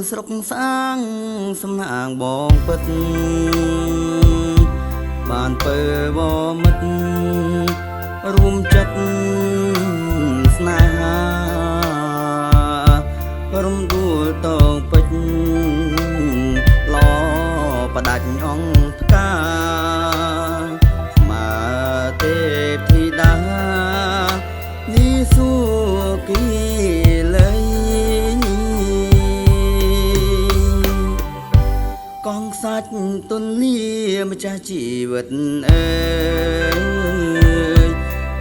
ស្រុកសាងសំណាងបងពិតបានពើវមិត្តរួមចិត្តស្នេហារំដួលតងពេជ្រឡបដាច់អង្គផ្កាមកទេពធីតានេះសុគីលេកងសាច់ទុនលាម្ចាស់ជីវិតអើយ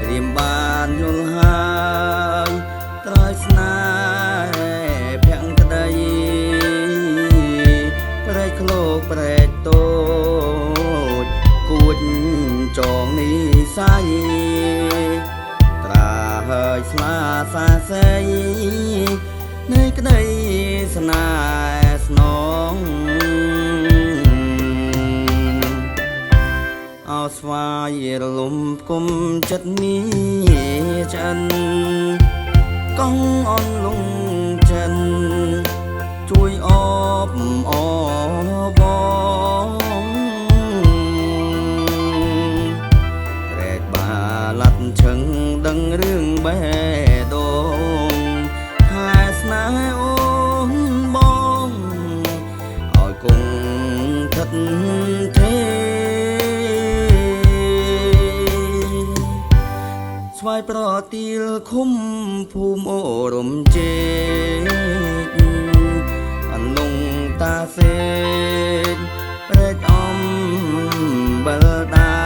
រៀមបានយល់ហើយត្រើយស្នេហ៍ភក្តីប្រែកឃ្លោកប្រែកតូចគួចចងនេះសាយត្រាហើយស្លាសាស័យនៃក្តីស្នេហ៍ស្នងអោស្វាយរលំគុំចិត្តនេះចិនកងអនលងចិនជួយអបអបងក្រែកបាឡាត់ឈឹងដឹងរឿងបេះដូងហើយស្នេហ៍អូនបងឲ្យគង់ថិតទេស្វាយប្រទាលឃុំភូមិអូរំជេកអនងតាសេកប្រែកអំបលដា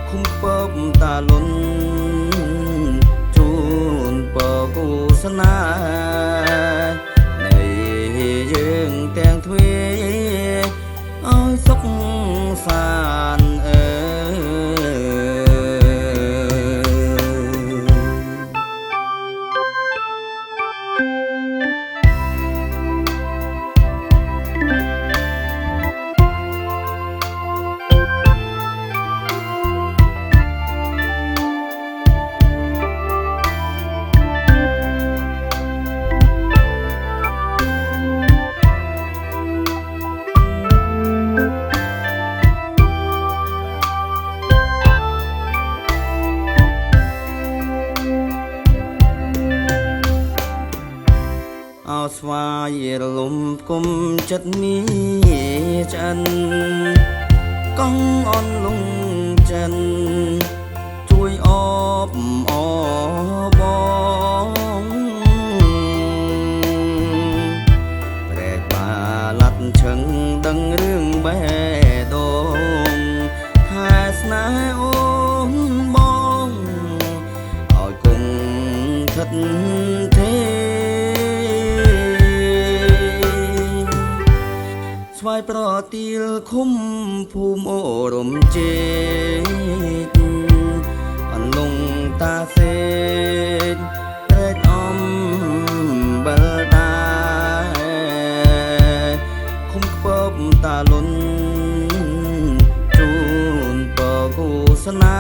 ឃុំពពតាលុនជូនពកុសនានៃយើងទាំងទ្វេឲ្យសុខសានអោស្វាយរលំគុំចិត្តនេះចិនកងអនលងចិនជួយអបអបងប្រែកបាឡាត់ឈឹងដឹងរឿងបេះដូងហើយស្នេហ៍អូនបងឲ្យគង់ថិតទេស្វាយប្រទាលឃុំភូមិអូរំជេកអនងតាសេកប្រែកអំបលដាឃុំខ្ពប់តាលុនជូនពកុសនា